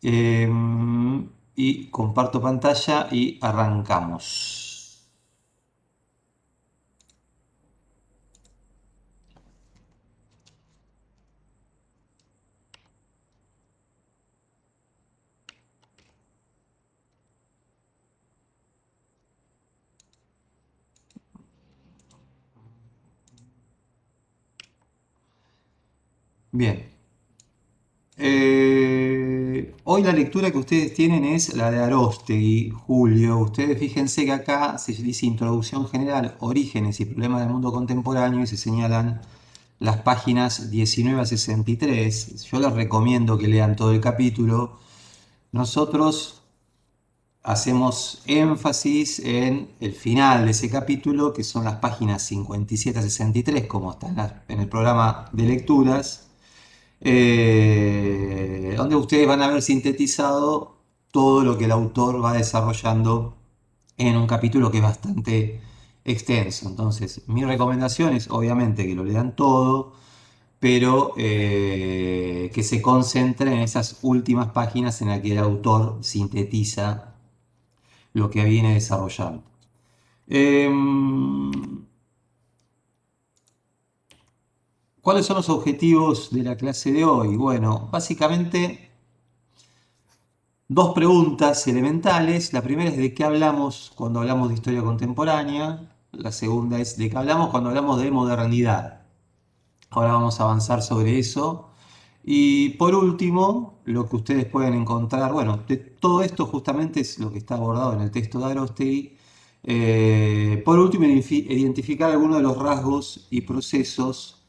Y comparto pantalla y arrancamos. Bien. Hoy la lectura que ustedes tienen es la de Aróstegui, Julio. Ustedes fíjense que acá se dice Introducción General, Orígenes y Problemas del Mundo Contemporáneo y se señalan las páginas 19 a 63. Yo les recomiendo que lean todo el capítulo. Nosotros hacemos énfasis en el final de ese capítulo, que son las páginas 57 a 63, como está en el programa de lecturas, donde ustedes van a ver sintetizado todo lo que el autor va desarrollando en un capítulo que es bastante extenso. Entonces, mi recomendación es obviamente que lo lean todo, pero que se concentren en esas últimas páginas en las que el autor sintetiza lo que viene desarrollando. ¿Cuáles son los objetivos de la clase de hoy? Bueno, básicamente dos preguntas elementales. La primera es de qué hablamos cuando hablamos de historia contemporánea. La segunda es de qué hablamos cuando hablamos de modernidad. Ahora vamos a avanzar sobre eso. Y por último, lo que ustedes pueden encontrar, bueno, de todo esto justamente es lo que está abordado en el texto de Aróstegui. Por último, identificar algunos de los rasgos y procesos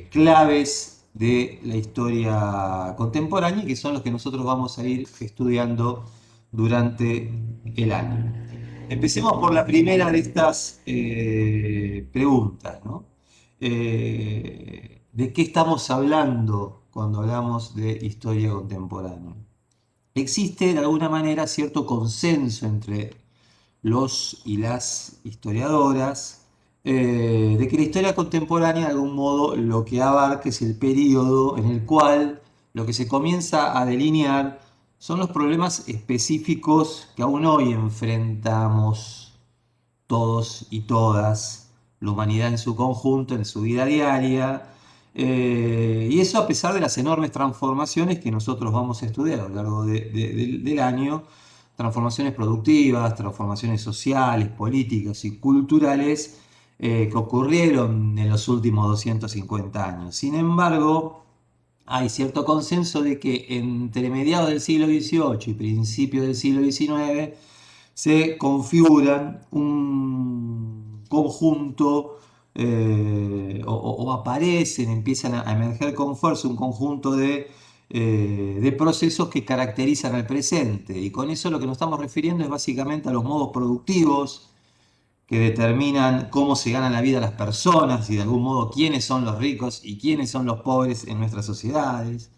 claves de la historia contemporánea, que son los que nosotros vamos a ir estudiando durante el año. Empecemos por la primera de estas preguntas, ¿no? ¿De qué estamos hablando cuando hablamos de historia contemporánea? Existe de alguna manera cierto consenso entre los y las historiadoras de que la historia contemporánea de algún modo lo que abarca es el periodo en el cual lo que se comienza a delinear son los problemas específicos que aún hoy enfrentamos todos y todas, la humanidad en su conjunto, en su vida diaria, y eso a pesar de las enormes transformaciones que nosotros vamos a estudiar a lo largo del año, transformaciones productivas, transformaciones sociales, políticas y culturales que ocurrieron en los últimos 250 años. Sin embargo, hay cierto consenso de que entre mediados del siglo XVIII y principios del siglo XIX se configuran un conjunto o aparecen, empiezan a emerger con fuerza un conjunto de procesos que caracterizan al presente. Y con eso lo que nos estamos refiriendo es básicamente a los modos productivos que determinan cómo se ganan la vida las personas y de algún modo quiénes son los ricos y quiénes son los pobres en nuestras sociedades,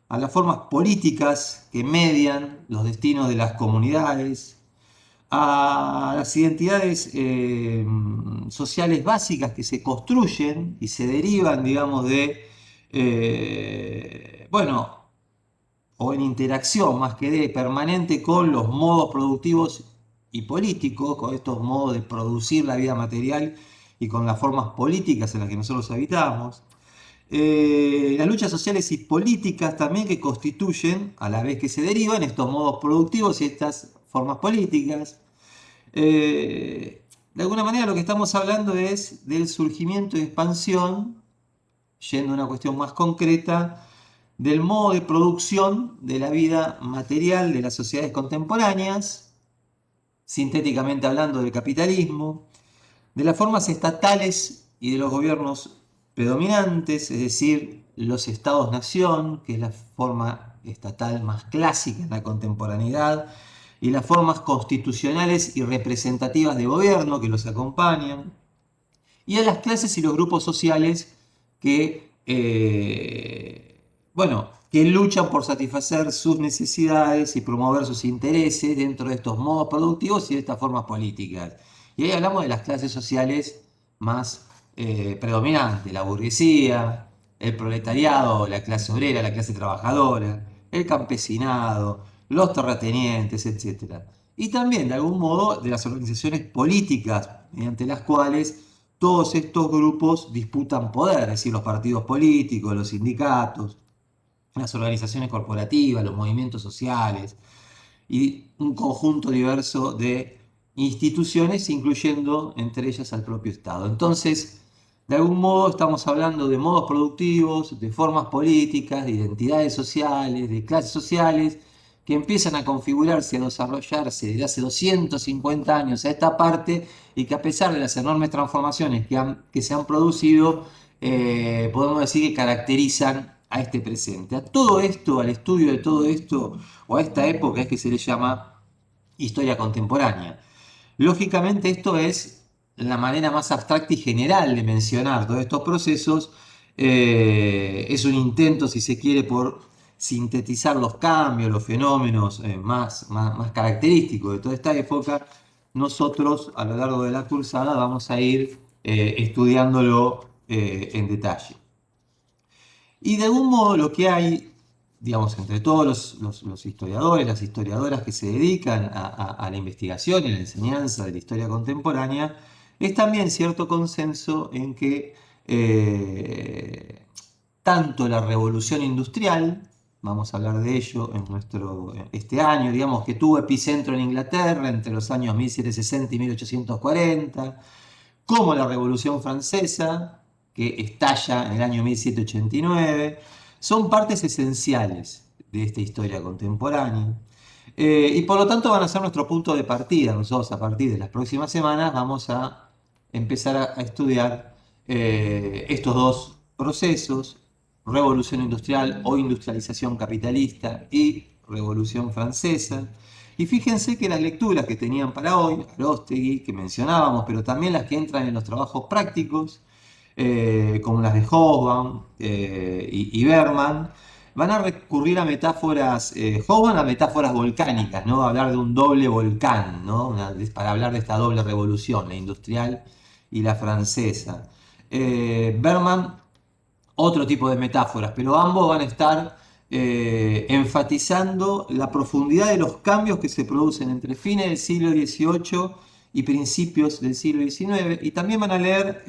a las formas políticas que median los destinos de las comunidades, a las identidades sociales básicas que se construyen y se derivan, digamos, bueno, o en interacción más que de permanente con los modos productivos y políticos, con estos modos de producir la vida material y con las formas políticas en las que nosotros habitamos. Las luchas sociales y políticas también que constituyen, a la vez que se derivan, estos modos productivos y estas formas políticas. De alguna manera lo que estamos hablando es del surgimiento y expansión, yendo a una cuestión más concreta, del modo de producción de la vida material de las sociedades contemporáneas, sintéticamente hablando del capitalismo, de las formas estatales y de los gobiernos predominantes, es decir, los estados-nación, que es la forma estatal más clásica en la contemporaneidad, y las formas constitucionales y representativas de gobierno que los acompañan, y a las clases y los grupos sociales que, bueno, que luchan por satisfacer sus necesidades y promover sus intereses dentro de estos modos productivos y de estas formas políticas. Y ahí hablamos de las clases sociales más predominantes, la burguesía, el proletariado, la clase obrera, la clase trabajadora, el campesinado, los terratenientes, etcétera. Y también, de algún modo, de las organizaciones políticas mediante las cuales todos estos grupos disputan poder, es decir, los partidos políticos, los sindicatos, las organizaciones corporativas, los movimientos sociales y un conjunto diverso de instituciones, incluyendo entre ellas al propio Estado. Entonces, de algún modo estamos hablando de modos productivos, de formas políticas, de identidades sociales, de clases sociales, que empiezan a configurarse, a desarrollarse desde hace 250 años a esta parte y que a pesar de las enormes transformaciones que se han producido, podemos decir que caracterizan a este presente. A todo esto, al estudio de todo esto, o a esta época es que se le llama historia contemporánea. Lógicamente esto es la manera más abstracta y general de mencionar todos estos procesos. Es un intento, si se quiere, por sintetizar los cambios, los fenómenos más característicos de toda esta época. Nosotros a lo largo de la cursada vamos a ir estudiándolo en detalle. Y de algún modo lo que hay, digamos, entre todos los historiadores, las historiadoras que se dedican a la investigación y a la enseñanza de la historia contemporánea, es también cierto consenso en que tanto la revolución industrial, vamos a hablar de ello en este año, digamos que tuvo epicentro en Inglaterra entre los años 1760 y 1840, como la Revolución Francesa, que estalla en el año 1789, son partes esenciales de esta historia contemporánea. Y por lo tanto van a ser nuestro punto de partida. Nosotros a partir de las próximas semanas vamos a empezar a estudiar estos dos procesos, revolución industrial o industrialización capitalista y revolución francesa. Y fíjense que las lecturas que tenían para hoy, Aróstegui, que mencionábamos, pero también las que entran en los trabajos prácticos, como las de Hobsbawm y Berman, van a recurrir a metáforas, Hobsbawm a metáforas volcánicas, ¿no? Hablar de un doble volcán, ¿no? Para hablar de esta doble revolución, la industrial y la francesa. Berman otro tipo de metáforas, pero ambos van a estar enfatizando la profundidad de los cambios que se producen entre fines del siglo XVIII y principios del siglo XIX. Y también van a leer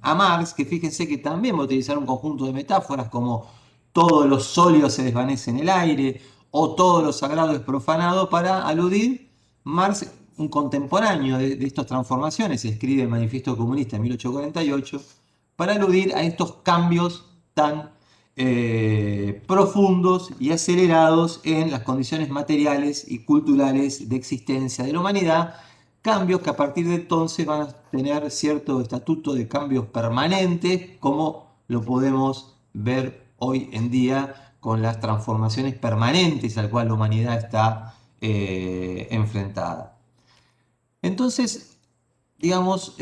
a Marx, que fíjense que también va a utilizar un conjunto de metáforas como todo lo sólido se desvanece en el aire o todo lo sagrado es profanado para aludir Marx, un contemporáneo de estas transformaciones, escribe el Manifiesto Comunista en 1848, para aludir a estos cambios tan profundos y acelerados en las condiciones materiales y culturales de existencia de la humanidad, cambios que a partir de entonces van a tener cierto estatuto de cambios permanentes, como lo podemos ver hoy en día con las transformaciones permanentes al cual la humanidad está enfrentada. Entonces, digamos,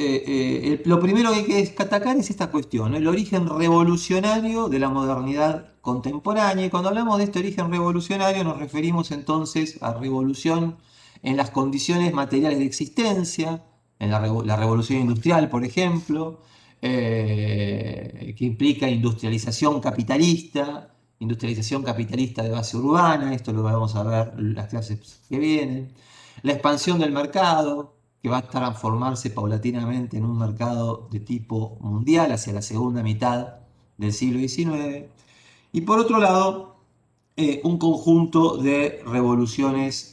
lo primero que hay que destacar es esta cuestión, ¿no? El origen revolucionario de la modernidad contemporánea. Y cuando hablamos de este origen revolucionario nos referimos entonces a revolución en las condiciones materiales de existencia, en la revolución industrial, por ejemplo, que implica industrialización capitalista de base urbana, esto lo vamos a ver en las clases que vienen, la expansión del mercado, que va a transformarse paulatinamente en un mercado de tipo mundial hacia la segunda mitad del siglo XIX. Y por otro lado, un conjunto de revoluciones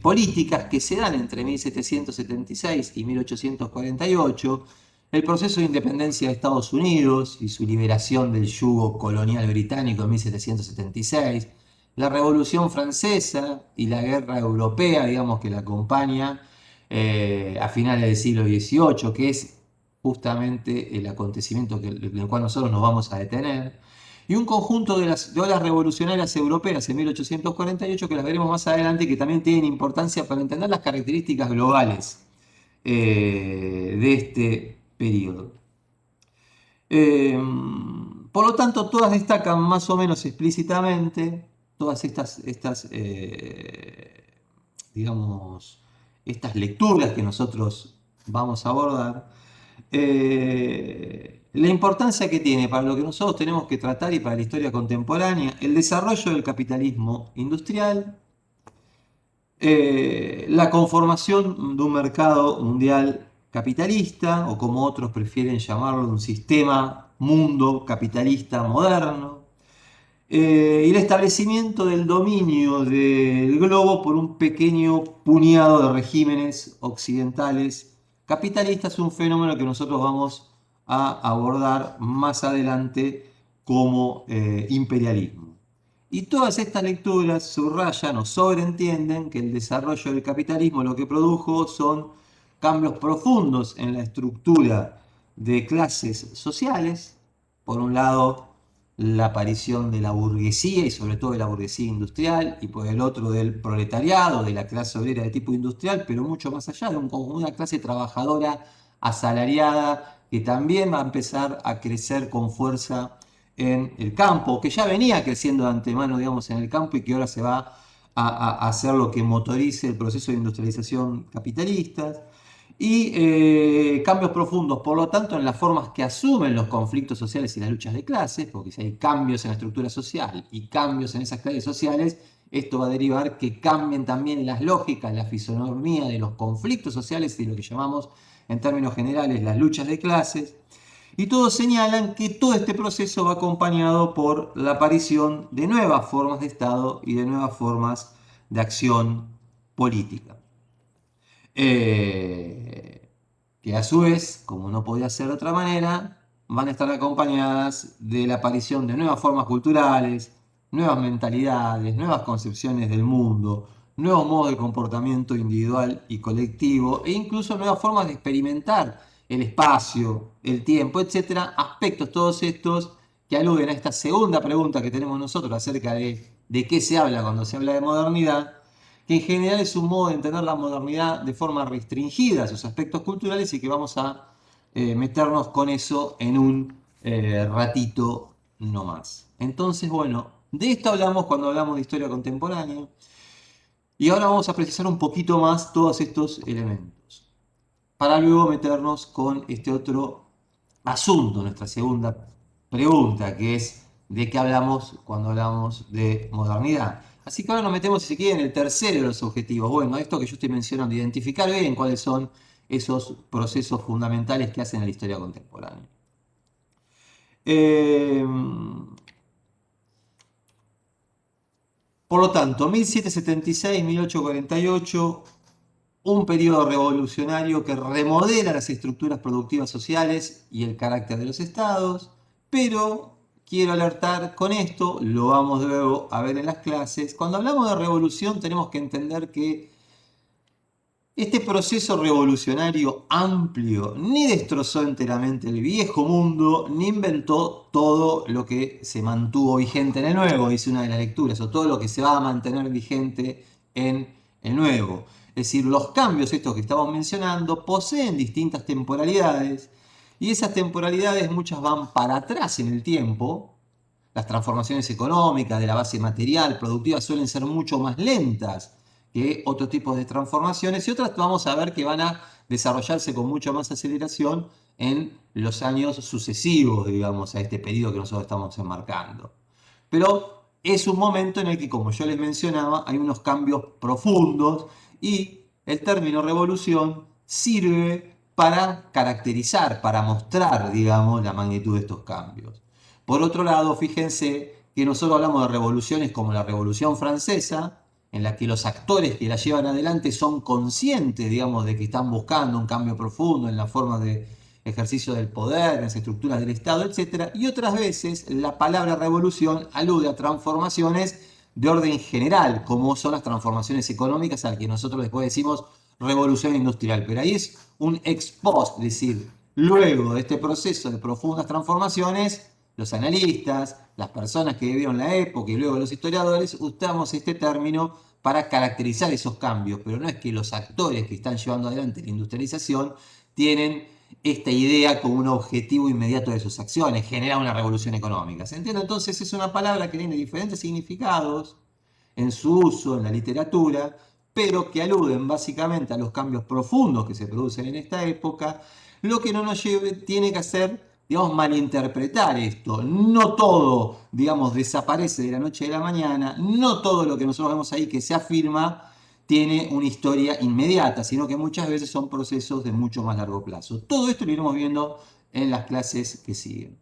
políticas que se dan entre 1776 y 1848, el proceso de independencia de Estados Unidos y su liberación del yugo colonial británico en 1776, la Revolución Francesa y la Guerra Europea, digamos, que la acompaña a finales del siglo XVIII, que es justamente el acontecimiento en el cual nosotros nos vamos a detener, y un conjunto de olas revolucionarias europeas en 1848 que las veremos más adelante y que también tienen importancia para entender las características globales de este periodo. Por lo tanto, todas destacan más o menos explícitamente, todas digamos, estas lecturas que nosotros vamos a abordar, la importancia que tiene para lo que nosotros tenemos que tratar y para la historia contemporánea, el desarrollo del capitalismo industrial, la conformación de un mercado mundial capitalista, o como otros prefieren llamarlo, un sistema mundo capitalista moderno, y el establecimiento del dominio del globo por un pequeño puñado de regímenes occidentales capitalistas, un fenómeno que nosotros vamos a abordar más adelante como imperialismo. Y todas estas lecturas subrayan o sobreentienden que el desarrollo del capitalismo lo que produjo son cambios profundos en la estructura de clases sociales. Por un lado, la aparición de la burguesía y sobre todo de la burguesía industrial, y por el otro del proletariado, de la clase obrera de tipo industrial, pero mucho más allá, de una clase trabajadora asalariada que también va a empezar a crecer con fuerza en el campo, que ya venía creciendo de antemano, digamos, en el campo y que ahora se va a hacer lo que motorice el proceso de industrialización capitalista. Y cambios profundos, por lo tanto, en las formas que asumen los conflictos sociales y las luchas de clases, porque si hay cambios en la estructura social y cambios en esas clases sociales, esto va a derivar que cambien también las lógicas, la fisonomía de los conflictos sociales y lo que llamamos en términos generales las luchas de clases. Y todos señalan que todo este proceso va acompañado por la aparición de nuevas formas de Estado y de nuevas formas de acción política. Que a su vez, como no podía ser de otra manera, van a estar acompañadas de la aparición de nuevas formas culturales, nuevas mentalidades, nuevas concepciones del mundo, nuevos modos de comportamiento individual y colectivo, e incluso nuevas formas de experimentar el espacio, el tiempo, etcétera, aspectos todos estos que aluden a esta segunda pregunta que tenemos nosotros acerca de qué se habla cuando se habla de modernidad, que en general es un modo de entender la modernidad de forma restringida a sus aspectos culturales y que vamos a meternos con eso en un ratito no más. Entonces, bueno, de esto hablamos cuando hablamos de historia contemporánea y ahora vamos a precisar un poquito más todos estos elementos para luego meternos con este otro asunto, nuestra segunda pregunta, que es de qué hablamos cuando hablamos de modernidad. Así que ahora nos metemos, si se quiere, en el tercero de los objetivos. Bueno, esto que yo estoy mencionando, identificar bien cuáles son esos procesos fundamentales que hacen a la historia contemporánea. Por lo tanto, 1776-1848, un periodo revolucionario que remodela las estructuras productivas sociales y el carácter de los estados, pero quiero alertar con esto, lo vamos luego a ver en las clases, cuando hablamos de revolución tenemos que entender que este proceso revolucionario amplio ni destrozó enteramente el viejo mundo, ni inventó todo lo que se mantuvo vigente en el nuevo, dice una de las lecturas, o todo lo que se va a mantener vigente en el nuevo. Es decir, los cambios estos que estamos mencionando poseen distintas temporalidades y esas temporalidades muchas van para atrás en el tiempo. Las transformaciones económicas de la base material, productiva, suelen ser mucho más lentas que otros tipos de transformaciones y otras vamos a ver que van a desarrollarse con mucha más aceleración en los años sucesivos, digamos, a este periodo que nosotros estamos enmarcando. Pero es un momento en el que, como yo les mencionaba, hay unos cambios profundos y el término revolución sirve para caracterizar, para mostrar, digamos, la magnitud de estos cambios. Por otro lado, fíjense que nosotros hablamos de revoluciones como la Revolución Francesa, en la que los actores que la llevan adelante son conscientes, digamos, de que están buscando un cambio profundo en la forma de ejercicio del poder, en las estructuras del Estado, etc. Y otras veces la palabra revolución alude a transformaciones de orden general, como son las transformaciones económicas, a las que nosotros después decimos revolución industrial. Pero ahí es un ex post, es decir, luego de este proceso de profundas transformaciones, los analistas, las personas que vivieron la época y luego los historiadores usamos este término para caracterizar esos cambios, pero no es que los actores que están llevando adelante la industrialización tienen esta idea como un objetivo inmediato de sus acciones, generar una revolución económica. ¿Se entiende? Entonces es una palabra que tiene diferentes significados en su uso en la literatura, pero que aluden básicamente a los cambios profundos que se producen en esta época, lo que no nos tiene que hacer digamos, malinterpretar esto. No todo, digamos, desaparece de la noche a la mañana, no todo lo que nosotros vemos ahí que se afirma tiene una historia inmediata, sino que muchas veces son procesos de mucho más largo plazo. Todo esto lo iremos viendo en las clases que siguen.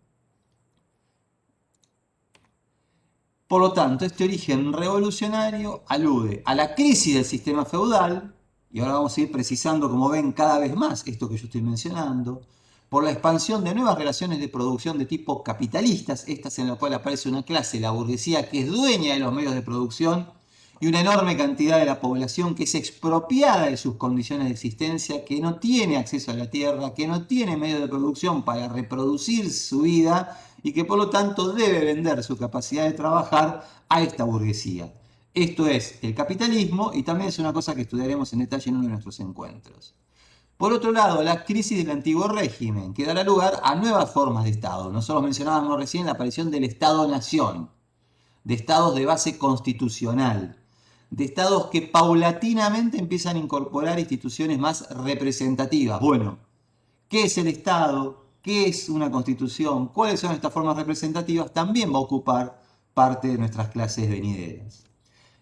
Por lo tanto, este origen revolucionario alude a la crisis del sistema feudal, y ahora vamos a ir precisando, como ven, cada vez más esto que yo estoy mencionando, por la expansión de nuevas relaciones de producción de tipo capitalistas, estas en las cuales aparece una clase, la burguesía, que es dueña de los medios de producción, y una enorme cantidad de la población que es expropiada de sus condiciones de existencia, que no tiene acceso a la tierra, que no tiene medios de producción para reproducir su vida y que por lo tanto debe vender su capacidad de trabajar a esta burguesía. Esto es el capitalismo y también es una cosa que estudiaremos en detalle en uno de nuestros encuentros. Por otro lado, la crisis del antiguo régimen, que dará lugar a nuevas formas de Estado. Nosotros mencionábamos recién la aparición del Estado-Nación, de estados de base constitucional, de estados que paulatinamente empiezan a incorporar instituciones más representativas. Bueno, ¿qué es el Estado? ¿Qué es una constitución? ¿Cuáles son estas formas representativas? También va a ocupar parte de nuestras clases venideras.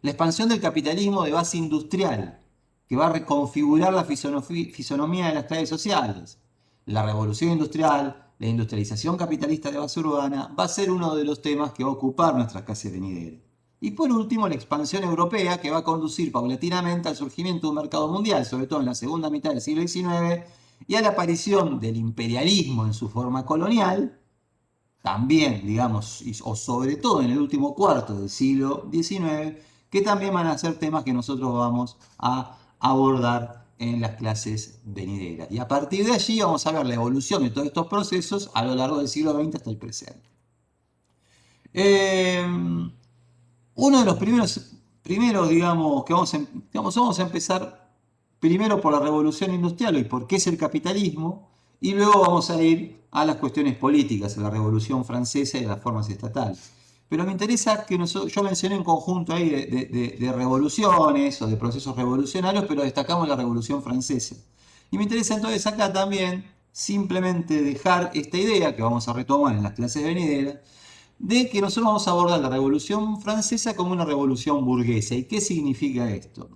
La expansión del capitalismo de base industrial, que va a reconfigurar la fisonomía de las clases sociales. La revolución industrial, la industrialización capitalista de base urbana, va a ser uno de los temas que va a ocupar nuestras clases venideras. Y por último, la expansión europea, que va a conducir paulatinamente al surgimiento de un mercado mundial, sobre todo en la segunda mitad del siglo XIX, y a la aparición del imperialismo en su forma colonial, también, digamos, o sobre todo en el último cuarto del siglo XIX, que también van a ser temas que nosotros vamos a abordar en las clases venideras. Y a partir de allí vamos a ver la evolución de todos estos procesos a lo largo del siglo XX hasta el presente. Uno de los primeros digamos, que vamos a empezar primero por la revolución industrial y por qué es el capitalismo, y luego vamos a ir a las cuestiones políticas, a la revolución francesa y a las formas estatales. Pero me interesa que yo mencioné un conjunto ahí de revoluciones o de procesos revolucionarios, pero destacamos la revolución francesa. Y me interesa entonces acá también simplemente dejar esta idea que vamos a retomar en las clases venideras, de que nosotros vamos a abordar la Revolución Francesa como una revolución burguesa. ¿Y qué significa esto?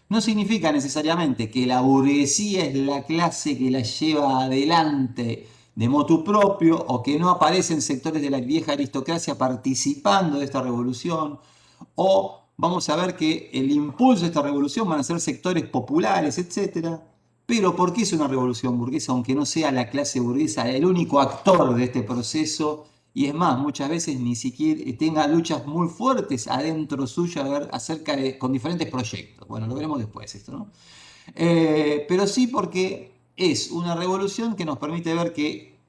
No significa necesariamente que la burguesía es la clase que la lleva adelante de motu propio o que no aparecen sectores de la vieja aristocracia participando de esta revolución, o vamos a ver que el impulso de esta revolución van a ser sectores populares, etcétera. Pero ¿por qué es una revolución burguesa? Aunque no sea la clase burguesa el único actor de este proceso, y es más, muchas veces ni siquiera tenga luchas muy fuertes adentro suyo acerca de, con diferentes proyectos. Bueno, lo veremos después esto, ¿no? Pero sí porque es una revolución que nos permite ver que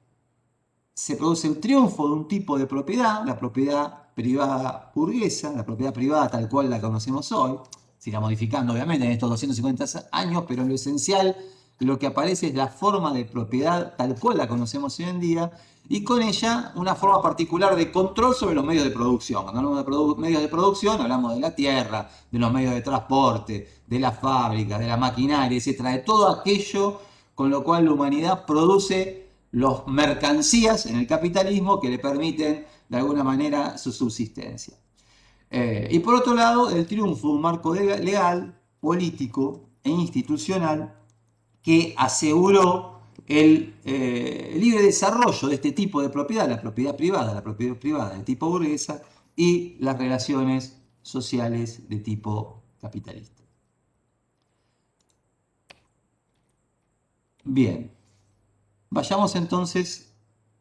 se produce el triunfo de un tipo de propiedad, la propiedad privada burguesa, la propiedad privada tal cual la conocemos hoy, se irá modificando obviamente en estos 250 años, pero en lo esencial lo que aparece es la forma de propiedad tal cual la conocemos hoy en día y con ella una forma particular de control sobre los medios de producción. Cuando hablamos de medios de producción hablamos de la tierra, de los medios de transporte, de las fábricas, de la maquinaria, etcétera, de todo aquello con lo cual la humanidad produce los mercancías en el capitalismo que le permiten de alguna manera su subsistencia. Y por otro lado, el triunfo de un marco legal, político e institucional que aseguró el libre desarrollo de este tipo de propiedad, la propiedad privada de tipo burguesa y las relaciones sociales de tipo capitalista. Bien, vayamos entonces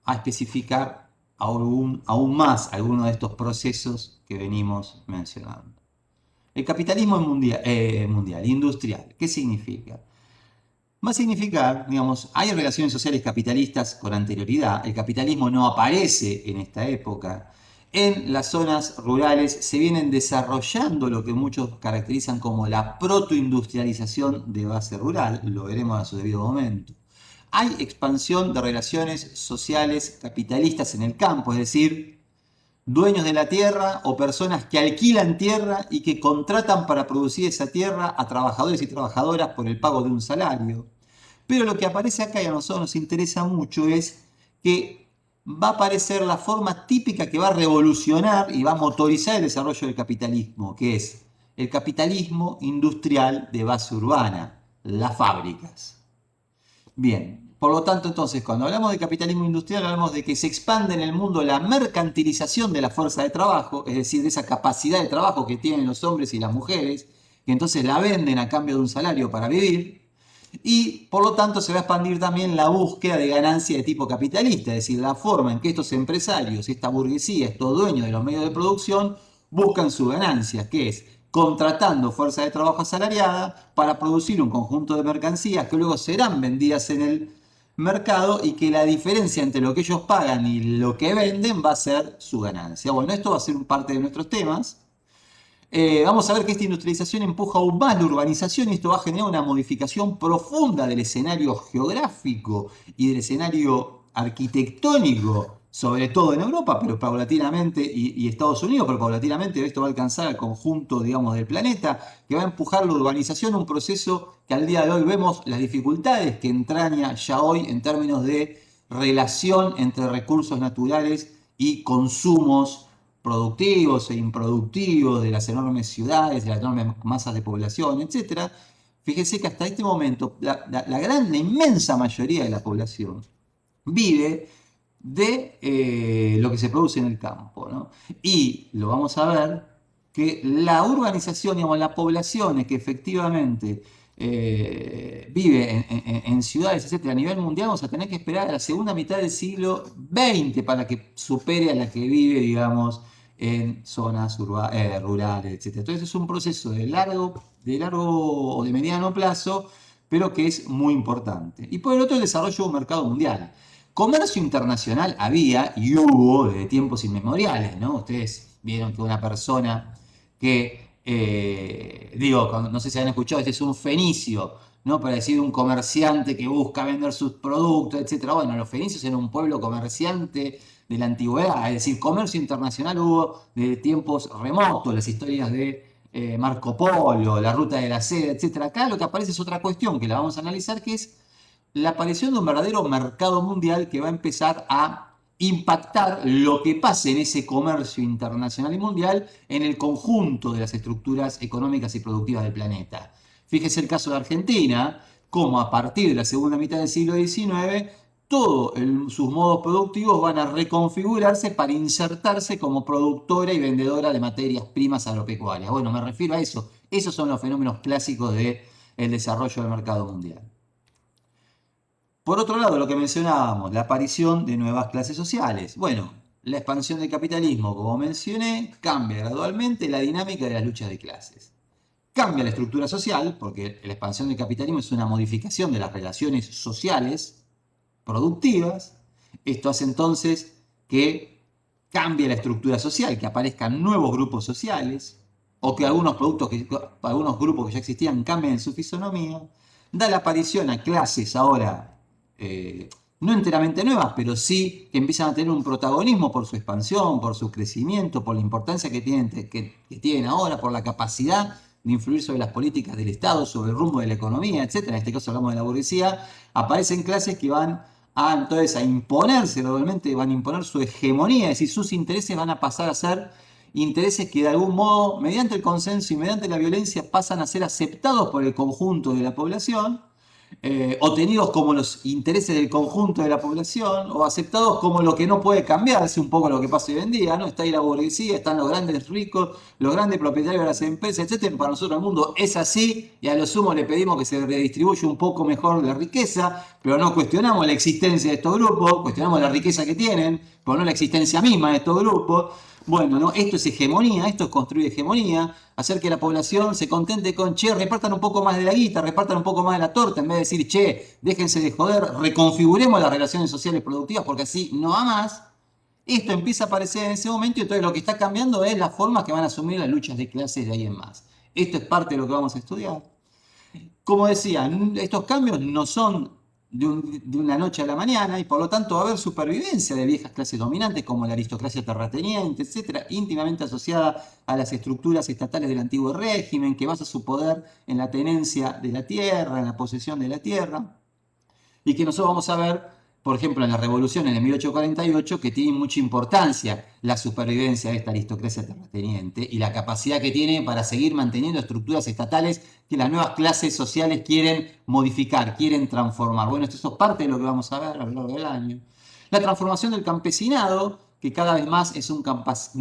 a especificar aún más algunos de estos procesos que venimos mencionando. El capitalismo mundial, industrial, ¿qué significa? Va a significar, digamos, hay relaciones sociales capitalistas con anterioridad, el capitalismo no aparece en esta época. En las zonas rurales se vienen desarrollando lo que muchos caracterizan como la protoindustrialización de base rural, lo veremos a su debido momento. Hay expansión de relaciones sociales capitalistas en el campo, es decir, dueños de la tierra o personas que alquilan tierra y que contratan para producir esa tierra a trabajadores y trabajadoras por el pago de un salario. Pero lo que aparece acá y a nosotros nos interesa mucho es que va a aparecer la forma típica que va a revolucionar y va a motorizar el desarrollo del capitalismo, que es el capitalismo industrial de base urbana, las fábricas. Bien, por lo tanto, entonces, cuando hablamos de capitalismo industrial, hablamos de que se expande en el mundo la mercantilización de la fuerza de trabajo, es decir, de esa capacidad de trabajo que tienen los hombres y las mujeres, que entonces la venden a cambio de un salario para vivir, y por lo tanto se va a expandir también la búsqueda de ganancia de tipo capitalista, es decir, la forma en que estos empresarios, esta burguesía, estos dueños de los medios de producción, buscan su ganancia, que es contratando fuerza de trabajo asalariada para producir un conjunto de mercancías que luego serán vendidas en el mercado y que la diferencia entre lo que ellos pagan y lo que venden va a ser su ganancia. Bueno, esto va a ser parte de nuestros temas. Vamos a ver que esta industrialización empuja aún más la urbanización y esto va a generar una modificación profunda del escenario geográfico y del escenario arquitectónico, sobre todo en Europa, pero paulatinamente, y Estados Unidos, pero paulatinamente esto va a alcanzar al conjunto, digamos, del planeta, que va a empujar la urbanización, un proceso que al día de hoy vemos las dificultades que entraña ya hoy en términos de relación entre recursos naturales y consumos productivos e improductivos de las enormes ciudades, de las enormes masas de población, etc. Fíjese que hasta este momento la gran, la inmensa mayoría de la población vive de lo que se produce en el campo, ¿no? Y lo vamos a ver que la urbanización, digamos, la población que efectivamente vive en ciudades, etcétera, a nivel mundial, vamos a tener que esperar a la segunda mitad del siglo XX para que supere a la que vive, digamos, en zonas rurales, etcétera. Entonces es un proceso de largo o de mediano plazo, pero que es muy importante. Y por el otro, el desarrollo de un mercado mundial. Comercio internacional había y hubo desde tiempos inmemoriales, ¿no? Ustedes vieron que una persona que, no sé si han escuchado, este es un fenicio, ¿no? Para decir un comerciante que busca vender sus productos, etc. Bueno, los fenicios eran un pueblo comerciante de la antigüedad, es decir, comercio internacional hubo de tiempos remotos, las historias de Marco Polo, la ruta de la seda, etc. Acá lo que aparece es otra cuestión que la vamos a analizar, que es la aparición de un verdadero mercado mundial que va a empezar a impactar lo que pase en ese comercio internacional y mundial en el conjunto de las estructuras económicas y productivas del planeta. Fíjese el caso de Argentina, cómo a partir de la segunda mitad del siglo XIX todos sus modos productivos van a reconfigurarse para insertarse como productora y vendedora de materias primas agropecuarias. Bueno, me refiero a eso. Esos son los fenómenos clásicos del desarrollo del mercado mundial. Por otro lado, lo que mencionábamos, la aparición de nuevas clases sociales. Bueno, la expansión del capitalismo, como mencioné, cambia gradualmente la dinámica de las luchas de clases. Cambia la estructura social, porque la expansión del capitalismo es una modificación de las relaciones sociales productivas. Esto hace entonces que cambie la estructura social, que aparezcan nuevos grupos sociales, o que algunos grupos que ya existían cambien su fisonomía. Da la aparición a clases ahora no enteramente nuevas, pero sí que empiezan a tener un protagonismo por su expansión, por su crecimiento, por la importancia que tienen ahora, por la capacidad de influir sobre las políticas del Estado, sobre el rumbo de la economía, etc. En este caso hablamos de la burguesía. Aparecen clases que van entonces a imponerse gradualmente, van a imponer su hegemonía, es decir, sus intereses van a pasar a ser intereses que de algún modo, mediante el consenso y mediante la violencia, pasan a ser aceptados por el conjunto de la población, o tenidos como los intereses del conjunto de la población, o aceptados como lo que no puede cambiar, es un poco lo que pasa hoy en día, ¿no? Está ahí la burguesía, están los grandes ricos, los grandes propietarios de las empresas, etc. Para nosotros el mundo es así, y a lo sumo le pedimos que se redistribuya un poco mejor la riqueza, pero no cuestionamos la existencia de estos grupos, cuestionamos la riqueza que tienen, pero no la existencia misma de estos grupos. Bueno, ¿no? Esto es hegemonía, esto es construir hegemonía, hacer que la población se contente con, che, repartan un poco más de la guita, repartan un poco más de la torta, en vez de decir, che, déjense de joder, reconfiguremos las relaciones sociales productivas porque así no va más. Esto empieza a aparecer en ese momento y entonces lo que está cambiando es la forma que van a asumir las luchas de clases de ahí en más. Esto es parte de lo que vamos a estudiar. Como decía, estos cambios no son de una noche a la mañana y por lo tanto va a haber supervivencia de viejas clases dominantes como la aristocracia terrateniente, etcétera, íntimamente asociada a las estructuras estatales del antiguo régimen que basa su poder en la tenencia de la tierra, en la posesión de la tierra, y que nosotros vamos a ver por ejemplo, en la revolución en el 1848, que tiene mucha importancia la supervivencia de esta aristocracia terrateniente y la capacidad que tiene para seguir manteniendo estructuras estatales que las nuevas clases sociales quieren modificar, quieren transformar. Bueno, esto es parte de lo que vamos a ver a lo largo del año. La transformación del campesinado, que cada vez más es un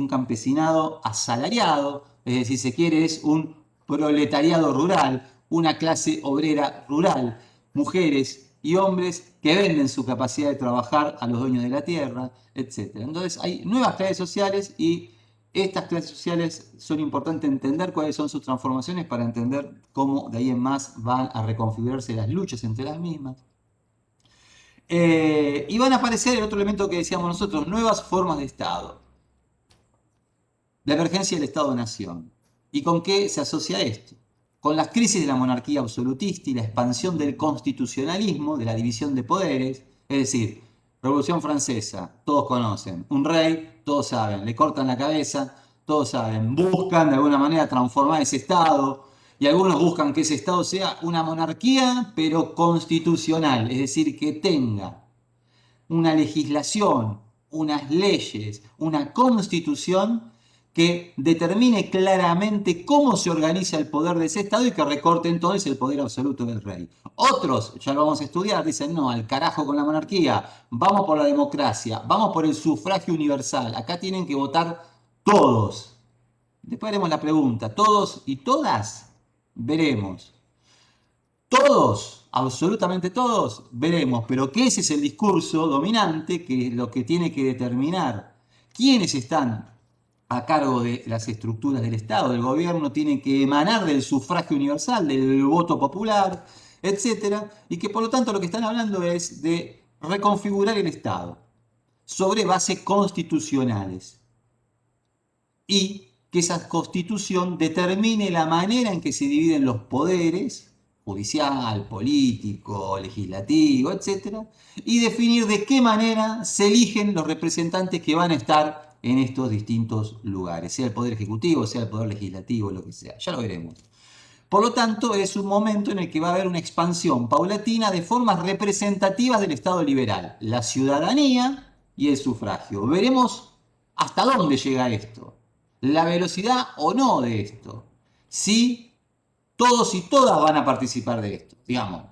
campesinado asalariado, es decir, si se quiere, es un proletariado rural, una clase obrera rural, mujeres y hombres que venden su capacidad de trabajar a los dueños de la tierra, etc. Entonces hay nuevas clases sociales y estas clases sociales son importantes entender cuáles son sus transformaciones para entender cómo de ahí en más van a reconfigurarse las luchas entre las mismas. Y van a aparecer el otro elemento que decíamos nosotros, nuevas formas de Estado. La emergencia del Estado-Nación. ¿Y con qué se asocia esto? Con las crisis de la monarquía absolutista y la expansión del constitucionalismo, de la división de poderes, es decir, Revolución Francesa, todos conocen, un rey, todos saben, le cortan la cabeza, todos saben, buscan de alguna manera transformar ese Estado, y algunos buscan que ese Estado sea una monarquía, pero constitucional, es decir, que tenga una legislación, unas leyes, una constitución que determine claramente cómo se organiza el poder de ese Estado y que recorte entonces el poder absoluto del rey. Otros, ya lo vamos a estudiar, dicen no, al carajo con la monarquía, vamos por la democracia, vamos por el sufragio universal, acá tienen que votar todos. Después haremos la pregunta, ¿todos y todas? Veremos. Todos, absolutamente todos, veremos, pero que ese es el discurso dominante, que es lo que tiene que determinar quiénes están a cargo de las estructuras del Estado, del gobierno, tienen que emanar del sufragio universal, del voto popular, etcétera, y que por lo tanto lo que están hablando es de reconfigurar el Estado sobre bases constitucionales y que esa constitución determine la manera en que se dividen los poderes, judicial, político, legislativo, etc. Y definir de qué manera se eligen los representantes que van a estar en estos distintos lugares, sea el poder ejecutivo, sea el poder legislativo, lo que sea. Ya lo veremos. Por lo tanto, es un momento en el que va a haber una expansión paulatina de formas representativas del Estado liberal, la ciudadanía y el sufragio. Veremos hasta dónde llega esto, la velocidad o no de esto, si todos y todas van a participar de esto. Digamos,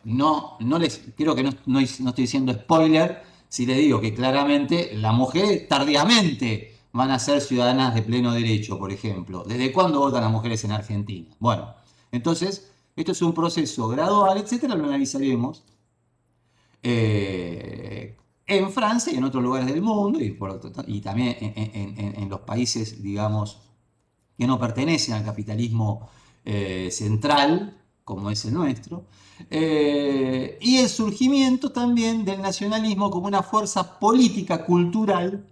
no les, creo que no estoy diciendo spoiler si le digo que claramente las mujeres tardíamente van a ser ciudadanas de pleno derecho, por ejemplo. ¿Desde cuándo votan las mujeres en Argentina? Bueno, entonces, esto es un proceso gradual, etcétera, lo analizaremos en Francia y en otros lugares del mundo y también en los países, digamos, que no pertenecen al capitalismo central, como es el nuestro, y el surgimiento también del nacionalismo como una fuerza política cultural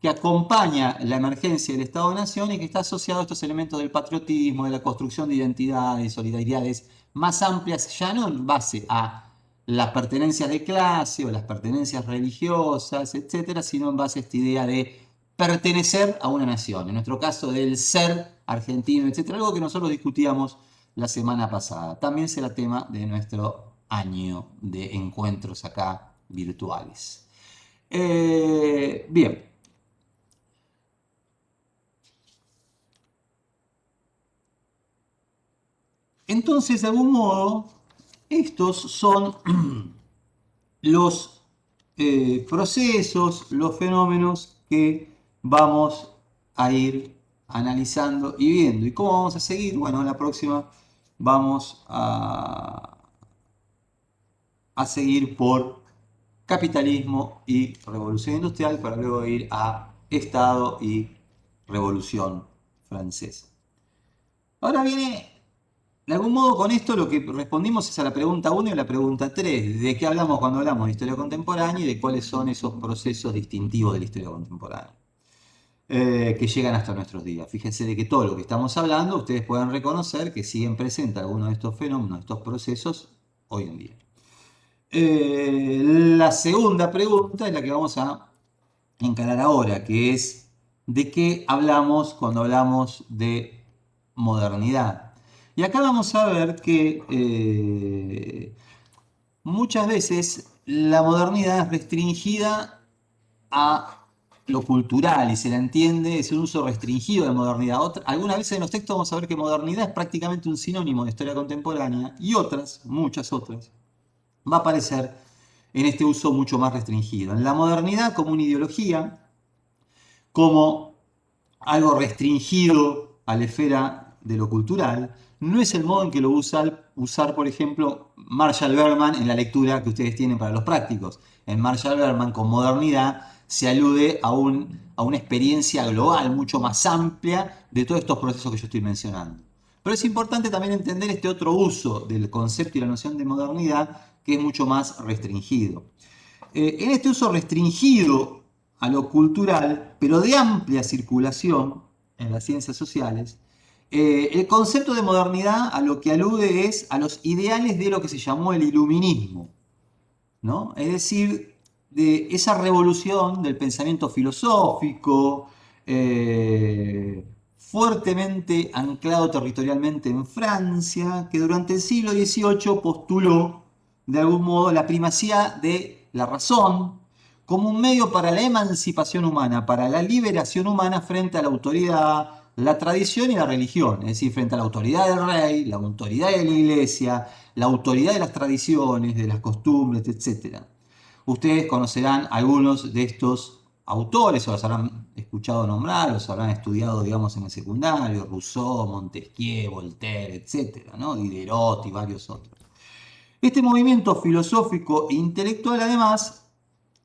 que acompaña la emergencia del Estado-Nación y que está asociado a estos elementos del patriotismo, de la construcción de identidades, solidaridades más amplias, ya no en base a las pertenencias de clase o las pertenencias religiosas, etcétera, sino en base a esta idea de pertenecer a una nación, en nuestro caso del ser argentino, etcétera, algo que nosotros discutíamos la semana pasada. También será tema de nuestro año de encuentros acá virtuales. Bien. Entonces, de algún modo, estos son los procesos, los fenómenos que vamos a ir analizando y viendo. ¿Y cómo vamos a seguir? Bueno, en la próxima vamos a seguir por capitalismo y revolución industrial para luego ir a Estado y revolución francesa. Ahora viene, de algún modo con esto lo que respondimos es a la pregunta 1 y a la pregunta 3. ¿De qué hablamos cuando hablamos de historia contemporánea y de cuáles son esos procesos distintivos de la historia contemporánea? Que llegan hasta nuestros días. Fíjense de que todo lo que estamos hablando, ustedes pueden reconocer que siguen presentes algunos de estos fenómenos, estos procesos, hoy en día. La segunda pregunta es la que vamos a encarar ahora, que es de qué hablamos cuando hablamos de modernidad. Y acá vamos a ver que muchas veces la modernidad es restringida a lo cultural y se la entiende, es un uso restringido de modernidad. Algunas veces en los textos vamos a ver que modernidad es prácticamente un sinónimo de historia contemporánea y otras, muchas otras, va a aparecer en este uso mucho más restringido. En la modernidad como una ideología, como algo restringido a la esfera de lo cultural, no es el modo en que lo usa usar, por ejemplo, Marshall Berman en la lectura que ustedes tienen para los prácticos. En Marshall Berman, con modernidad, se alude a una experiencia global mucho más amplia de todos estos procesos que yo estoy mencionando. Pero es importante también entender este otro uso del concepto y la noción de modernidad que es mucho más restringido. En este uso restringido a lo cultural, pero de amplia circulación en las ciencias sociales, el concepto de modernidad a lo que alude es a los ideales de lo que se llamó el iluminismo, ¿no? Es decir, de esa revolución del pensamiento filosófico, fuertemente anclado territorialmente en Francia, que durante el siglo XVIII postuló de algún modo la primacía de la razón como un medio para la emancipación humana, para la liberación humana frente a la autoridad, la tradición y la religión, es decir, frente a la autoridad del rey, la autoridad de la iglesia, la autoridad de las tradiciones, de las costumbres, etc. Ustedes conocerán algunos de estos autores, o los habrán escuchado nombrar, o los habrán estudiado, digamos, en el secundario, Rousseau, Montesquieu, Voltaire, etc., ¿no? Diderot y varios otros. Este movimiento filosófico e intelectual, además,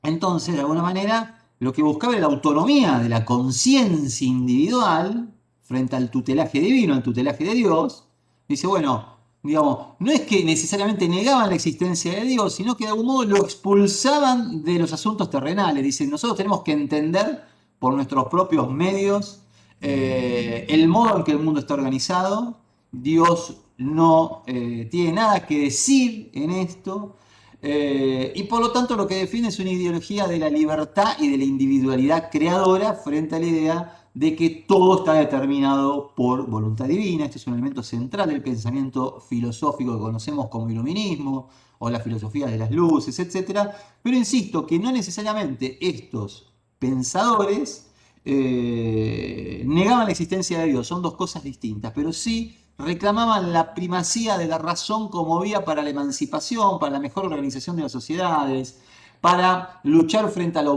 entonces, de alguna manera, lo que buscaba era la autonomía de la conciencia individual frente al tutelaje divino, al tutelaje de Dios. Dice, bueno, digamos, no es que necesariamente negaban la existencia de Dios, sino que de algún modo lo expulsaban de los asuntos terrenales. Dicen, nosotros tenemos que entender por nuestros propios medios el modo en que el mundo está organizado. Dios no tiene nada que decir en esto. Y por lo tanto lo que define es una ideología de la libertad y de la individualidad creadora frente a la idea de que todo está determinado por voluntad divina. Este es un elemento central del pensamiento filosófico que conocemos como iluminismo o la filosofía de las luces, etc. Pero insisto que no necesariamente estos pensadores negaban la existencia de Dios, son dos cosas distintas, pero sí reclamaban la primacía de la razón como vía para la emancipación, para la mejor organización de las sociedades, para luchar frente al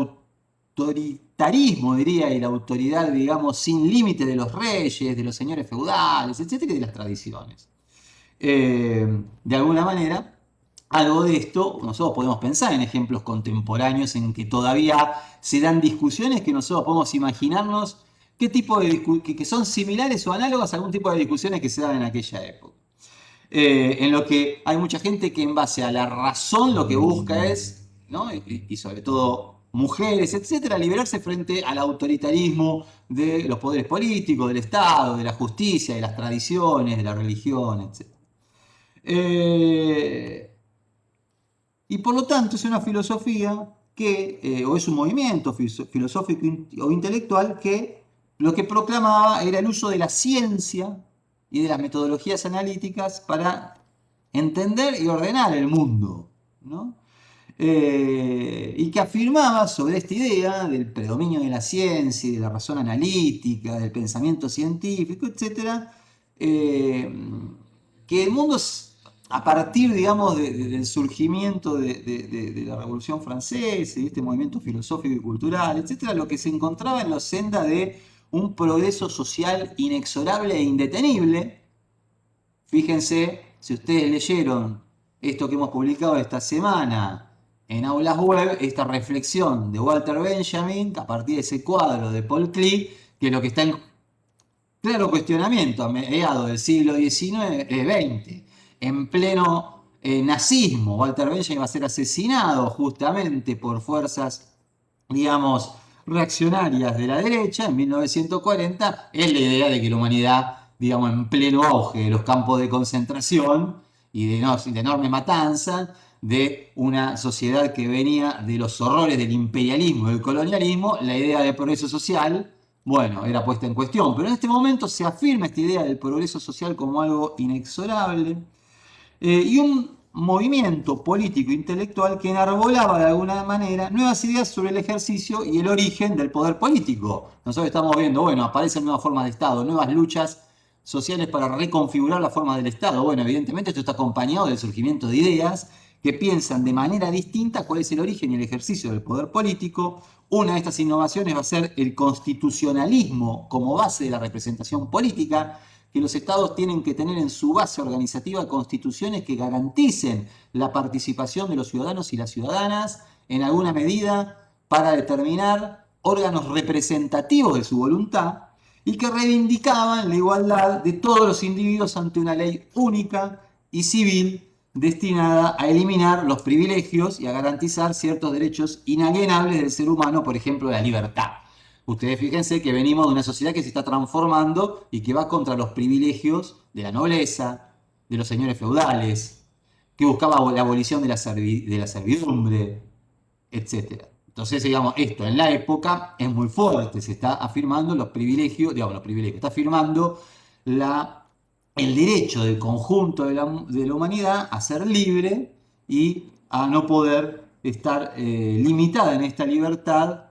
autoritarismo, diría, y la autoridad, digamos, sin límite de los reyes, de los señores feudales, etcétera, y de las tradiciones. De alguna manera, algo de esto nosotros podemos pensar en ejemplos contemporáneos en que todavía se dan discusiones que nosotros podemos imaginarnos qué tipo de que son similares o análogas a algún tipo de discusiones que se dan en aquella época. En lo que hay mucha gente que en base a la razón lo que busca es, ¿no? Y sobre todo mujeres, etcétera, liberarse frente al autoritarismo de los poderes políticos, del Estado, de la justicia, de las tradiciones, de la religión, etcétera. Y por lo tanto es una filosofía que, o es un movimiento filosófico o intelectual que lo que proclamaba era el uso de la ciencia y de las metodologías analíticas para entender y ordenar el mundo, ¿no? Y que afirmaba sobre esta idea del predominio de la ciencia y de la razón analítica, del pensamiento científico, etc., que el mundo, a partir, digamos, del surgimiento de la Revolución Francesa y este movimiento filosófico y cultural, etc., lo que se encontraba en la senda de un progreso social inexorable e indetenible. Fíjense, si ustedes leyeron esto que hemos publicado esta semana en Aulas Web, esta reflexión de Walter Benjamin, a partir de ese cuadro de Paul Klee, que lo que está en claro cuestionamiento a mediados del siglo XX, en pleno nazismo. Walter Benjamin va a ser asesinado justamente por fuerzas, digamos, reaccionarias de la derecha en 1940. Es la idea de que la humanidad, digamos, en pleno auge de los campos de concentración y de enorme matanza, de una sociedad que venía de los horrores del imperialismo y del colonialismo, la idea de progreso social, bueno, era puesta en cuestión. Pero en este momento se afirma esta idea del progreso social como algo inexorable. Y un movimiento político intelectual que enarbolaba de alguna manera nuevas ideas sobre el ejercicio y el origen del poder político. Nosotros estamos viendo, bueno, aparecen nuevas formas de Estado, nuevas luchas sociales para reconfigurar la forma del Estado. Bueno, evidentemente esto está acompañado del surgimiento de ideas que piensan de manera distinta cuál es el origen y el ejercicio del poder político. Una de estas innovaciones va a ser el constitucionalismo como base de la representación política, que los estados tienen que tener en su base organizativa constituciones que garanticen la participación de los ciudadanos y las ciudadanas en alguna medida para determinar órganos representativos de su voluntad y que reivindicaban la igualdad de todos los individuos ante una ley única y civil destinada a eliminar los privilegios y a garantizar ciertos derechos inalienables del ser humano, por ejemplo, la libertad. Ustedes fíjense que venimos de una sociedad que se está transformando y que va contra los privilegios de la nobleza, de los señores feudales, que buscaba la abolición de la servidumbre, etcétera. Entonces, digamos, esto en la época es muy fuerte, se está afirmando los privilegios, está afirmando el derecho del conjunto de la humanidad a ser libre y a no poder estar limitada en esta libertad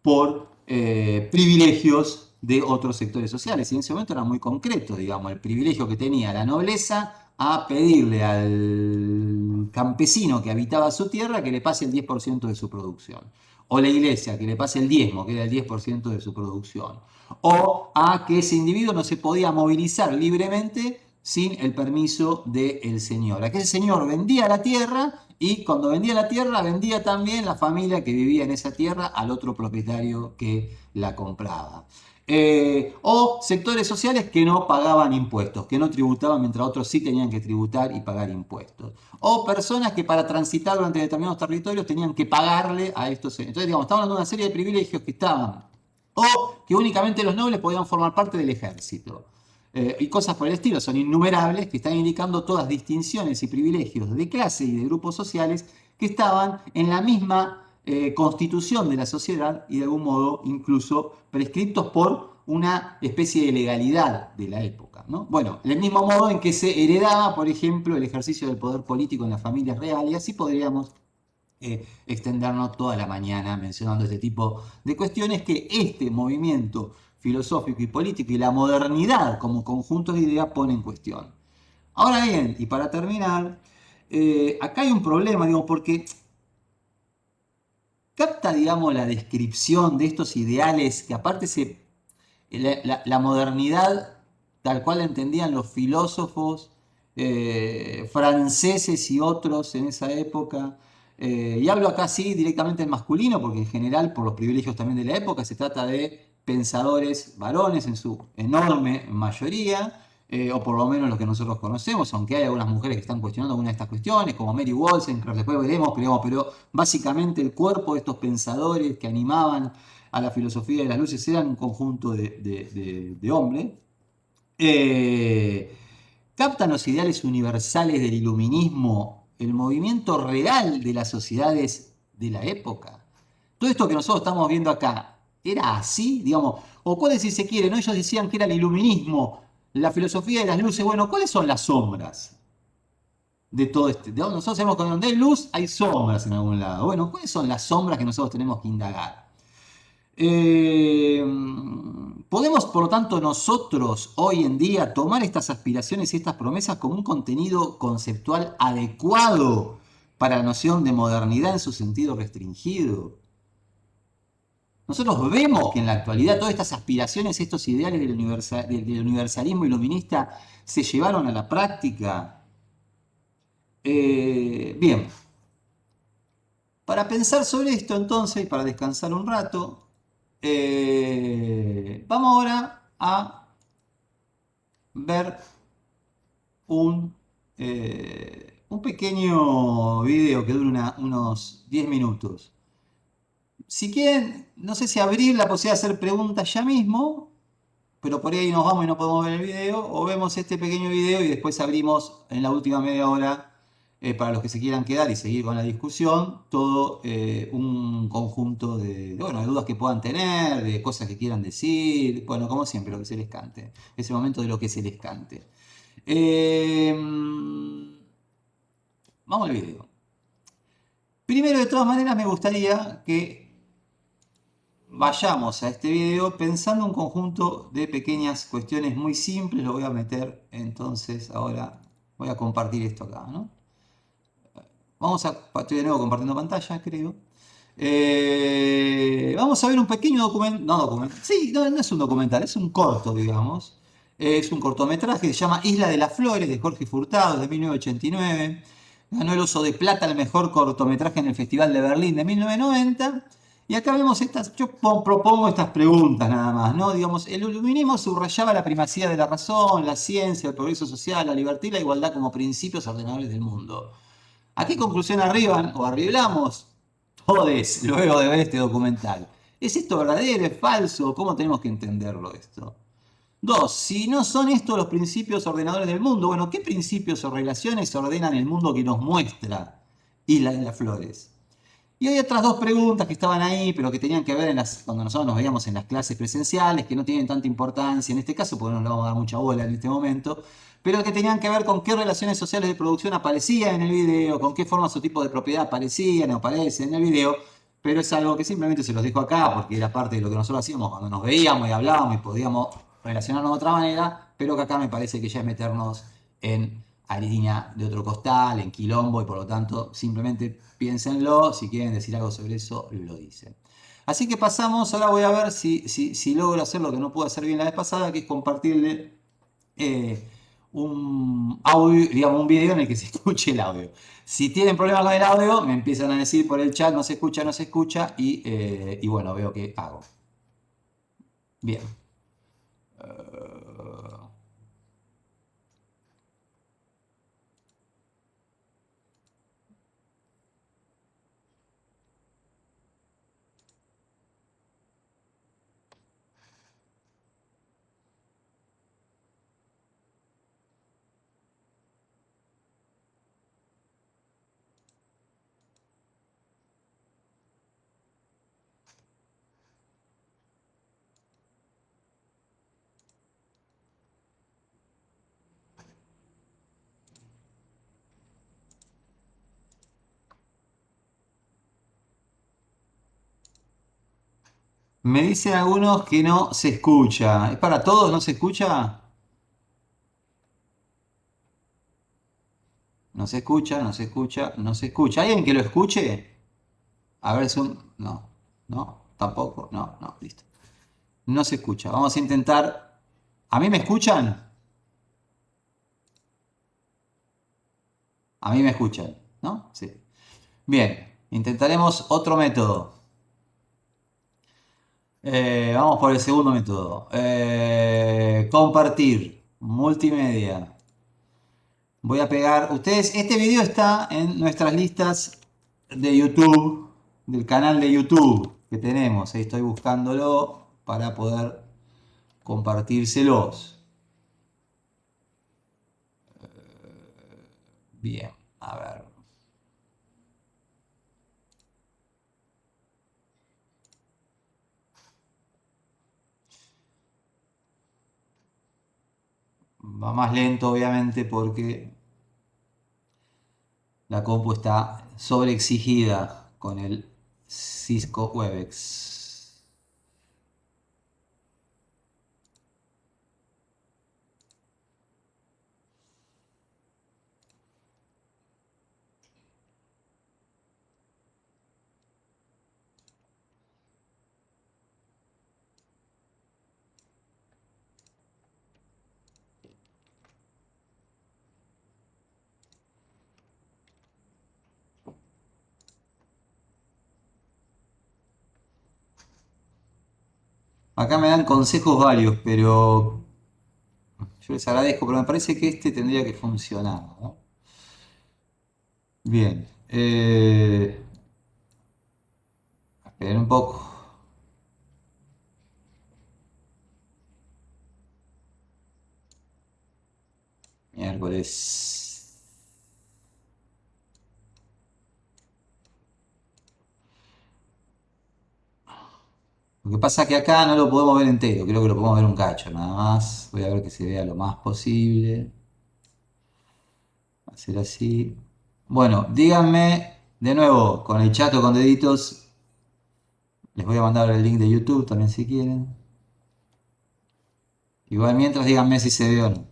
por privilegios de otros sectores sociales. Y en ese momento era muy concreto, digamos, el privilegio que tenía la nobleza a pedirle al campesino que habitaba su tierra que le pase el 10% de su producción. O la iglesia que le pase el diezmo, que era el 10% de su producción. O a que ese individuo no se podía movilizar libremente sin el permiso del señor. A que ese señor vendía la tierra y cuando vendía la tierra vendía también la familia que vivía en esa tierra al otro propietario que la compraba. O sectores sociales que no pagaban impuestos, que no tributaban mientras otros sí tenían que tributar y pagar impuestos. O personas que para transitar durante determinados territorios tenían que pagarle a estos. Entonces, digamos, estamos hablando de una serie de privilegios que estaban. O que únicamente los nobles podían formar parte del ejército. Y cosas por el estilo, son innumerables que están indicando todas distinciones y privilegios de clase y de grupos sociales que estaban en la misma constitución de la sociedad y de algún modo incluso prescriptos por una especie de legalidad de la época, ¿no? Bueno, del mismo modo en que se heredaba, por ejemplo, el ejercicio del poder político en las familias reales, y así podríamos extendernos toda la mañana mencionando este tipo de cuestiones que este movimiento filosófico y político y la modernidad como conjunto de ideas pone en cuestión. Ahora bien, y para terminar, acá hay un problema, digo, porque capta, digamos, la descripción de estos ideales que aparte la modernidad tal cual la entendían los filósofos franceses y otros en esa época. Y hablo acá sí directamente en masculino, porque en general, por los privilegios también de la época, se trata de pensadores varones en su enorme mayoría, o por lo menos los que nosotros conocemos, aunque hay algunas mujeres que están cuestionando algunas de estas cuestiones, como Mary Wollstonecraft, después veremos, pero básicamente el cuerpo de estos pensadores que animaban a la filosofía de las luces eran un conjunto de hombres. Captan los ideales universales del iluminismo, el movimiento real de las sociedades de la época. Todo esto que nosotros estamos viendo acá, ¿era así? Digamos, o cuáles, si se quiere, ¿no? Ellos decían que era el iluminismo, la filosofía de las luces. Bueno, ¿cuáles son las sombras de todo este? Nosotros sabemos que donde hay luz hay sombras en algún lado. Bueno, ¿cuáles son las sombras que nosotros tenemos que indagar? Podemos, por lo tanto, nosotros hoy en día tomar estas aspiraciones y estas promesas como un contenido conceptual adecuado para la noción de modernidad en su sentido restringido. Nosotros vemos que en la actualidad todas estas aspiraciones, estos ideales del universalismo iluminista se llevaron a la práctica. Bien, para pensar sobre esto entonces, y para descansar un rato, vamos ahora a ver un pequeño video que dura unos 10 minutos. Si quieren, no sé si abrir la posibilidad de hacer preguntas ya mismo, pero por ahí nos vamos y no podemos ver el video, o vemos este pequeño video y después abrimos en la última media hora, para los que se quieran quedar y seguir con la discusión, todo un conjunto bueno, de dudas que puedan tener, de cosas que quieran decir, bueno, como siempre, lo que se les cante, ese momento de lo que se les cante. vamos al video. Primero, de todas maneras, me gustaría que vayamos a este video pensando un conjunto de pequeñas cuestiones muy simples. Lo voy a meter, entonces, ahora voy a compartir esto acá, ¿no? Estoy de nuevo compartiendo pantalla, creo. Vamos a ver un pequeño documental, no documental, sí, no, no es un documental, es un corto, digamos. Es un cortometraje que se llama Isla de las Flores, de Jorge Furtado, de 1989. Ganó el Oso de Plata, el mejor cortometraje en el Festival de Berlín de 1990. Y acá vemos yo propongo estas preguntas nada más, ¿no? Digamos, el iluminismo subrayaba la primacía de la razón, la ciencia, el progreso social, la libertad y la igualdad como principios ordenadores del mundo. ¿A qué conclusión arriban o arribamos todos luego de ver este documental? ¿Es esto verdadero? ¿Es falso? ¿Cómo tenemos que entenderlo esto? Dos, si no son estos los principios ordenadores del mundo, bueno, ¿qué principios o relaciones ordenan el mundo que nos muestra Isla de las Flores? Y hay otras dos preguntas que estaban ahí, pero que tenían que ver cuando nosotros nos veíamos en las clases presenciales, que no tienen tanta importancia en este caso, porque no le vamos a dar mucha bola en este momento, pero que tenían que ver con qué relaciones sociales de producción aparecían en el video, con qué formas o tipos de propiedad aparecían o aparecen en el video, pero es algo que simplemente se los dejo acá, porque era parte de lo que nosotros hacíamos cuando nos veíamos y hablábamos y podíamos relacionarnos de otra manera, pero que acá me parece que ya es meternos en harina de otro costal, en quilombo, y por lo tanto simplemente piénsenlo, si quieren decir algo sobre eso, lo dicen. Así que pasamos, ahora voy a ver si logro hacer lo que no pude hacer bien la vez pasada, que es compartirle un audio, digamos un video en el que se escuche el audio. Si tienen problemas con el audio, me empiezan a decir por el chat, no se escucha, no se escucha, y bueno, veo qué hago. Bien. Me dicen algunos que no se escucha. ¿Es para todos? ¿No se escucha? No se escucha, no se escucha, no se escucha. ¿Hay alguien que lo escuche? A ver si un... No, no, tampoco, no, no, listo. No se escucha. Vamos a intentar... ¿A mí me escuchan? A mí me escuchan, ¿no? Sí. Bien, intentaremos otro método. Vamos por el segundo método. Compartir, multimedia. Voy a pegar... Ustedes, este video está en nuestras listas de YouTube, del canal de YouTube que tenemos. Ahí estoy buscándolo para poder compartírselos. Bien, a ver. Va más lento, obviamente, porque la compu está sobreexigida con el Cisco Webex. Acá me dan consejos varios, pero yo les agradezco, pero me parece que este tendría que funcionar, ¿no? Bien. Esperen un poco. Miércoles. Lo que pasa es que acá no lo podemos ver entero, creo que lo podemos ver un cacho, nada más. Voy a ver que se vea lo más posible. Hacer así. Bueno, díganme de nuevo con el chat o con deditos. Les voy a mandar el link de YouTube también si quieren. Igual mientras díganme si se ve o no.